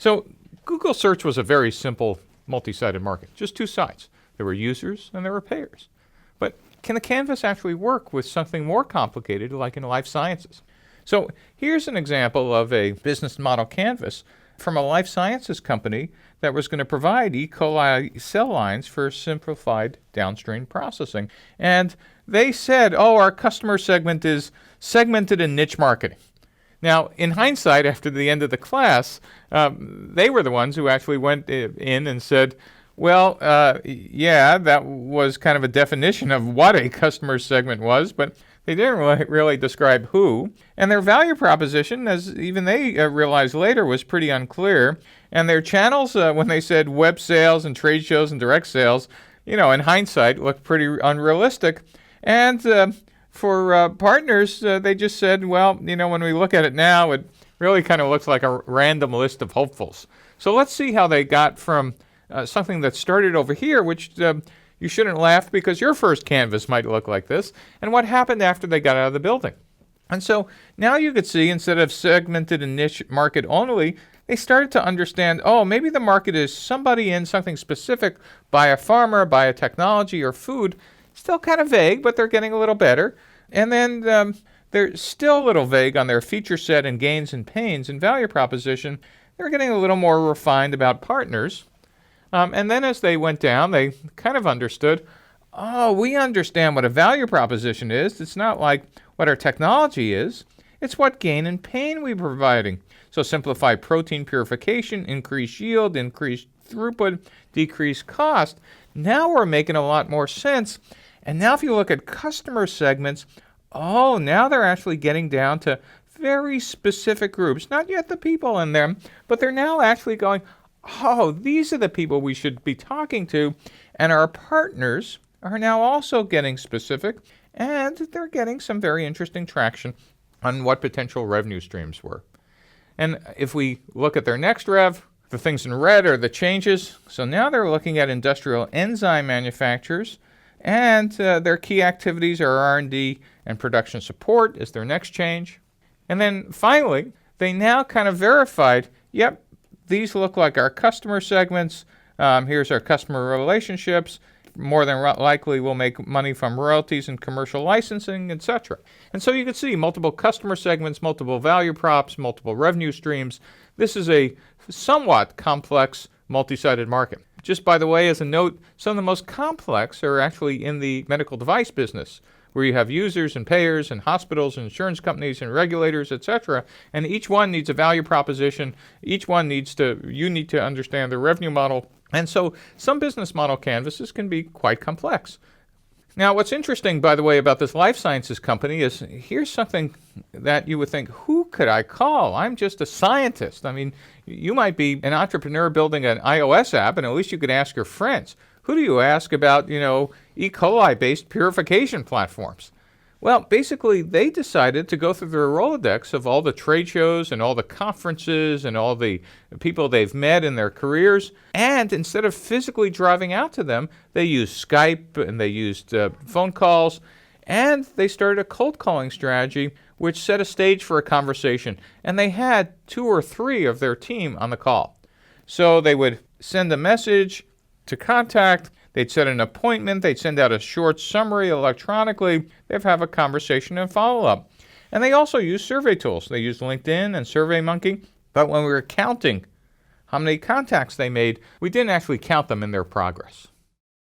So Google search was a very simple multi-sided market, just two sides. There were users and there were payers. But can the canvas actually work with something more complicated like in life sciences? So here's an example of a business model canvas from a life sciences company that was going to provide E. coli cell lines for simplified downstream processing. And they said, oh, our customer segment is segmented in niche marketing. Now, in hindsight, after the end of the class, they were the ones who actually went in and said, well, yeah, that was kind of a definition of what a customer segment was, but they didn't really describe who. And their value proposition, as even they realized later, was pretty unclear. And their channels, when they said web sales and trade shows and direct sales, in hindsight, looked pretty unrealistic. And for partners, they just said, well, when we look at it now, it really kind of looks like a random list of hopefuls. So let's see how they got from something that started over here, which you shouldn't laugh because your first canvas might look like this, and what happened after they got out of the building. And so now you could see, instead of segmented and niche market only, they started to understand, oh, maybe the market is somebody in something specific, biopharma, biotechnology, or food. Still kind of vague, but they're getting a little better. And then they're still a little vague on their feature set and gains and pains and value proposition. They're getting a little more refined about partners. And then as they went down, they kind of understood, oh, we understand what a value proposition is. It's not like what our technology is. It's what gain and pain we're providing. So simplify protein purification, increase yield, increase throughput, decrease cost. Now we're making a lot more sense. And now if you look at customer segments, oh, now they're actually getting down to very specific groups. Not yet the people in them, but they're now actually going, oh, these are the people we should be talking to. And our partners are now also getting specific, and they're getting some very interesting traction on what potential revenue streams were. And if we look at their next rev, the things in red are the changes. So now they're looking at industrial enzyme manufacturers, and their key activities are R&D and production support is their next change. And then finally, they now kind of verified, yep, these look like our customer segments. Here's our customer relationships. More than likely, we'll make money from royalties and commercial licensing, etc. And so you can see multiple customer segments, multiple value props, multiple revenue streams. This is a somewhat complex, multi-sided market. Just by the way, as a note, some of the most complex are actually in the medical device business, where you have users and payers and hospitals and insurance companies and regulators, etc. And each one needs a value proposition. Each one you need to understand the revenue model. And so some business model canvases can be quite complex. Now, what's interesting, by the way, about this life sciences company is here's something that you would think, who could I call? I'm just a scientist. I mean, you might be an entrepreneur building an iOS app, and at least you could ask your friends. Who do you ask about, E. coli-based purification platforms? Well, basically, they decided to go through their Rolodex of all the trade shows and all the conferences and all the people they've met in their careers. And instead of physically driving out to them, they used Skype and they used phone calls. And they started a cold calling strategy, which set a stage for a conversation. And they had 2 or 3 of their team on the call. So they would send a message to contact. They'd set an appointment. They'd send out a short summary electronically. They'd have a conversation and follow-up. And they also use survey tools. They used LinkedIn and SurveyMonkey. But when we were counting how many contacts they made, we didn't actually count them in their progress.